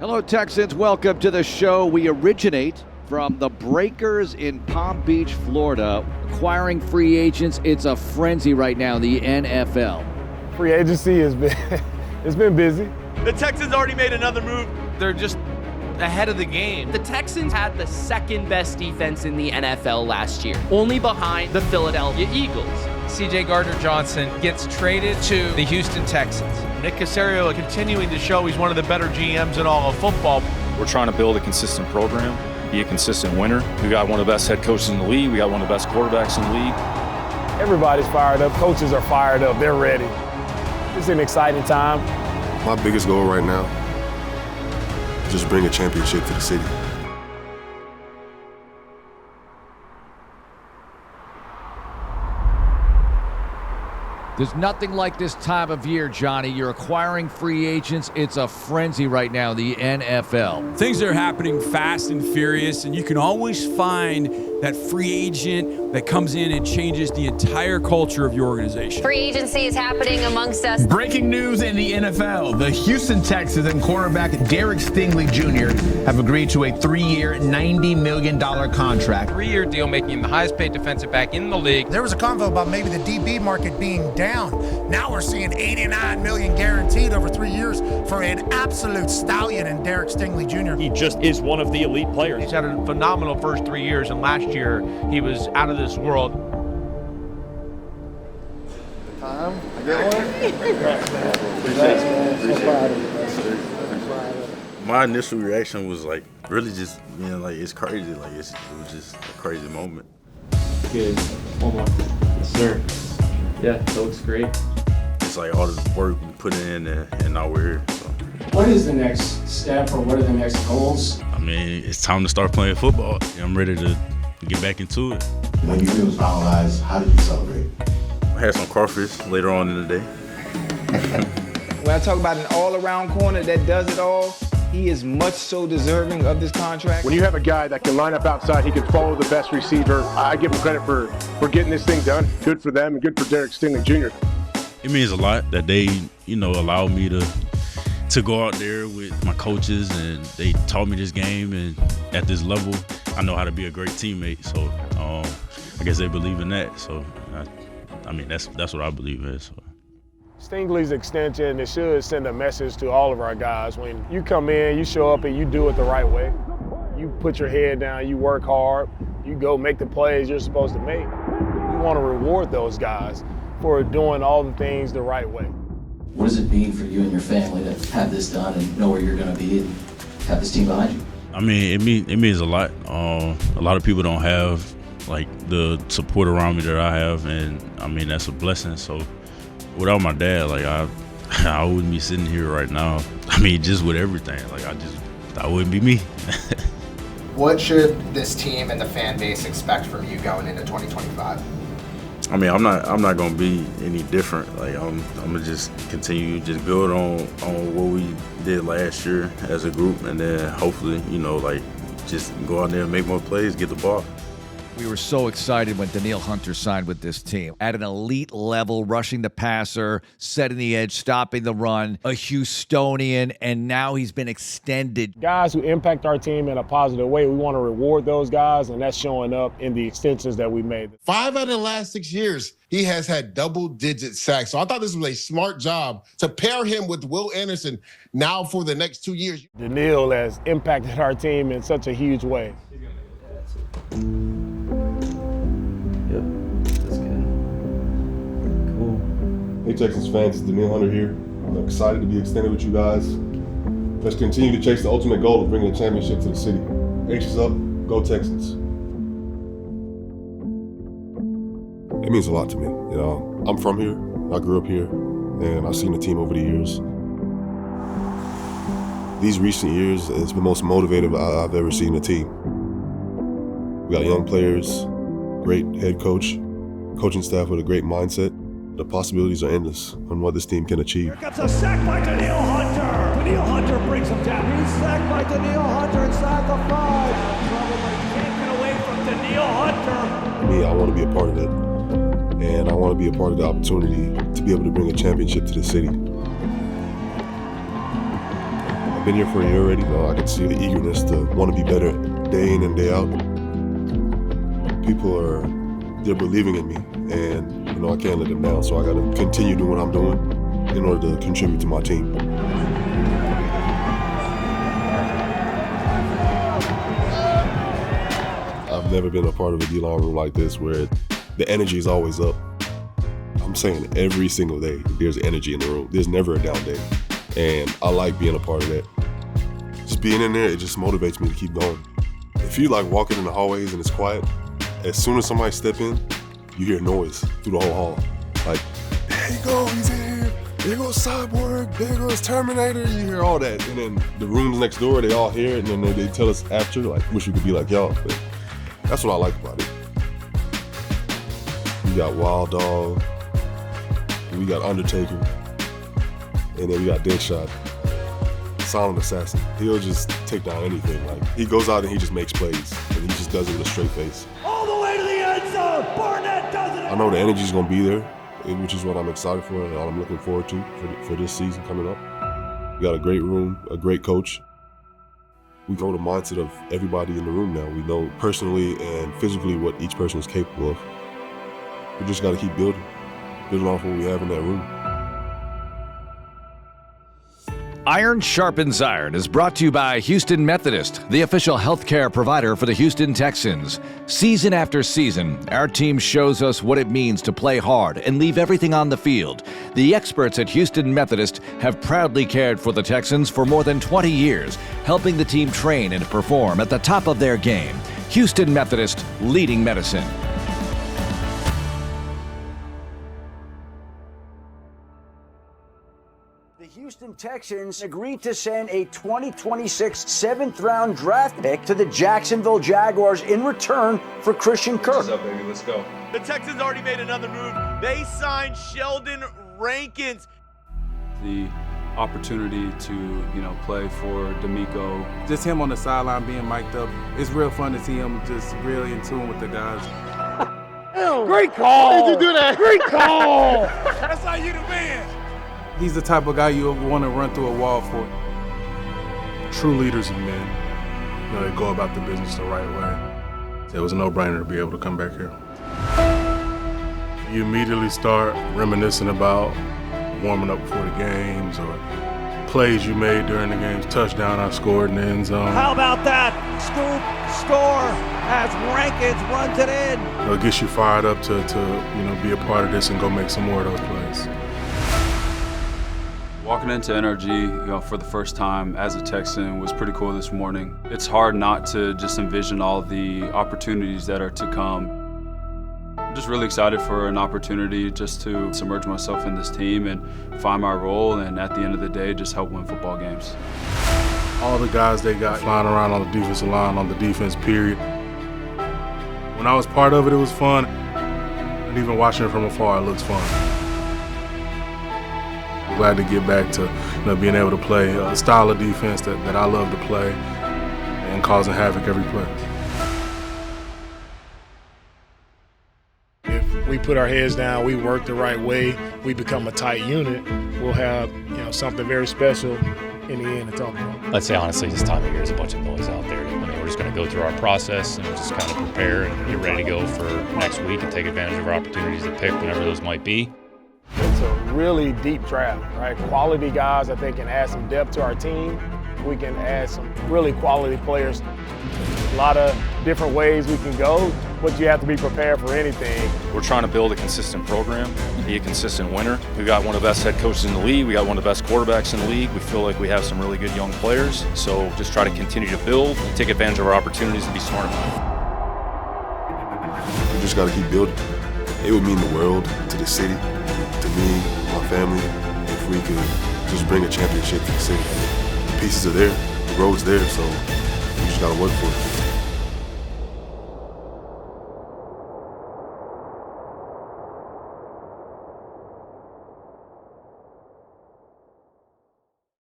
Hello, Texans. Welcome to the show. We originate from the Breakers in Palm Beach, Florida. Acquiring free agents, it's a frenzy right now in the NFL. Free agency has been it's been busy. The Texans already made another move. They're just ahead of the game. The Texans had the second best defense in the NFL last year, only behind the Philadelphia Eagles. C.J. Gardner-Johnson gets traded to the Houston Texans. Nick Caserio continuing to show he's one of the better GMs in all of football. We're trying to build a consistent program, be a consistent winner. We got one of the best head coaches in the league. We got one of the best quarterbacks in the league. Everybody's fired up. Coaches are fired up. They're ready. It's an exciting time. My biggest goal right now, just bring a championship to the city. There's nothing like this time of year, Johnny. You're acquiring free agents. It's a frenzy right now in the NFL. Things are happening fast and furious, and you can always find that free agent that comes in and changes the entire culture of your organization. Free agency is happening amongst us. Breaking news in the NFL. The Houston Texans and quarterback Derek Stingley Jr. have agreed to a 3-year, $90 million contract. 3-year deal making him the highest paid defensive back in the league. There was a convo about maybe the DB market being down. Now we're seeing $89 million guaranteed over 3 years for an absolute stallion in Derek Stingley Jr. He just is one of the elite players. He's had a phenomenal first 3 years, and last year he was out of this world. Time? I get one? My initial reaction was like really just, like it's crazy. Like it was just a crazy moment. Good. One more. Yes, sir. Yeah, that looks great. It's like all the work we put in and now we're here. So. What is the next step or what are the next goals? I mean, it's time to start playing football. I'm ready to get back into it. When you feel finalized, how did you celebrate? I had some crawfish later on in the day. When I talk about an all-around corner that does it all, he is much so deserving of this contract. When you have a guy that can line up outside, he can follow the best receiver. I give him credit for getting this thing done. Good for them and good for Derek Stingley Jr. It means a lot that they, allowed me to go out there with my coaches and they taught me this game, and at this level, I know how to be a great teammate. So I guess they believe in that. So I mean, that's what I believe in. So. Stingley's extension, it should send a message to all of our guys. When you come in, you show up and you do it the right way. You put your head down, you work hard, you go make the plays you're supposed to make. We want to reward those guys for doing all the things the right way. What does it mean for you and your family to have this done and know where you're going to be and have this team behind you? I mean, it means a lot. A lot of people don't have like the support around me that I have, and I mean that's a blessing. So without my dad, like I wouldn't be sitting here right now. I mean, just with everything, like I wouldn't be me. What should this team and the fan base expect from you going into 2025? I mean, I'm not gonna be any different. Like I'm gonna just continue, just build on what we did last year as a group, and then hopefully, just go out there and make more plays, get the ball. We were so excited when Danielle Hunter signed with this team. At an elite level, rushing the passer, setting the edge, stopping the run, a Houstonian, and now he's been extended. Guys who impact our team in a positive way, we want to reward those guys, and that's showing up in the extensions that we made. 5 out of the last 6 years, he has had double-digit sacks. So I thought this was a smart job to pair him with Will Anderson now for the next 2 years. Danielle has impacted our team in such a huge way. Hey Texans fans, it's Danielle Hunter here. I'm excited to be extended with you guys. Let's continue to chase the ultimate goal of bringing a championship to the city. H is up, go Texans. It means a lot to me. I'm from here, I grew up here, and I've seen the team over the years. These recent years, it's the most motivated I've ever seen a team. We got young players, great head coach, coaching staff with a great mindset. The possibilities are endless on what this team can achieve. Here comes a sack by Danielle Hunter. Danielle Hunter brings him down. He's sacked by Danielle Hunter inside the 5. Trouble, but he can't get away from Danielle Hunter. For me, I want to be a part of that. And I want to be a part of the opportunity to be able to bring a championship to the city. I've been here for a year already. I can see the eagerness to want to be better day in and day out. They're believing in me, and I can't let them down. So I got to continue doing what I'm doing in order to contribute to my team. I've never been a part of a D-line room like this where the energy is always up. I'm saying every single day there's energy in the room. There's never a down day, and I like being a part of that. Just being in there, it just motivates me to keep going. If you like walking in the hallways and it's quiet, as soon as somebody step in, you hear noise through the whole hall. Like, there you go, he's in here. There goes Cyborg, there goes Terminator. You hear all that. And then the rooms next door, they all hear it, and then they tell us after, like, wish we could be like y'all. But that's what I like about it. We got Wild Dog, we got Undertaker, and then we got Deadshot. Silent assassin. He'll just take down anything. Like, he goes out and he just makes plays, and he just does it with a straight face. All the way to the end zone. Barnett does it. I know the energy's gonna be there, which is what I'm excited for and what I'm looking forward to for this season coming up. We got a great room, a great coach. We know the mindset of everybody in the room now. We know personally and physically what each person is capable of. We just got to keep building off what we have in that room. Iron Sharpens Iron is brought to you by Houston Methodist, the official healthcare provider for the Houston Texans. Season after season, our team shows us what it means to play hard and leave everything on the field. The experts at Houston Methodist have proudly cared for the Texans for more than 20 years, helping the team train and perform at the top of their game. Houston Methodist, leading medicine. The Houston Texans agreed to send a 2026 7th-round draft pick to the Jacksonville Jaguars in return for Christian Kirk. What's up, baby? Let's go. The Texans already made another move. They signed Sheldon Rankins. The opportunity to, play for D'Amico. Just him on the sideline being mic'd up. It's real fun to see him just really in tune with the guys. Great call. Why did you do that? Great call. That's how you the man. He's the type of guy you want to run through a wall for. True leaders of men, they go about the business the right way. So it was a no-brainer to be able to come back here. You immediately start reminiscing about warming up before the games or plays you made during the games, touchdown I scored in the end zone. How about that? Scoop, score, as Rankins runs it in. It gets you fired up to be a part of this and go make some more of those plays. Walking into NRG, for the first time as a Texan was pretty cool this morning. It's hard not to just envision all the opportunities that are to come. I'm just really excited for an opportunity just to submerge myself in this team and find my role, and at the end of the day, just help win football games. All the guys they got flying around on the defensive line, on the defense, period. When I was part of it, it was fun. And even watching it from afar, it looks fun. Glad to get back to being able to play a style of defense that I love to play and causing havoc every play. If we put our heads down, we work the right way, we become a tight unit, we'll have something very special in the end to talk about. Let's say honestly, this time of year is a bunch of noise out there. We're just going to go through our process and just kind of prepare and get ready to go for next week and take advantage of our opportunities to pick whenever those might be. It's a really deep draft, right? Quality guys I think can add some depth to our team. We can add some really quality players. A lot of different ways we can go, but you have to be prepared for anything. We're trying to build a consistent program, be a consistent winner. We've got one of the best head coaches in the league. We got one of the best quarterbacks in the league. We feel like we have some really good young players. So just try to continue to build, take advantage of our opportunities and be smart. We just got to keep building. It would mean the world to the city, to me, my family, if we could just bring a championship to the city. The pieces are there, the road's there, so we just got to work for it.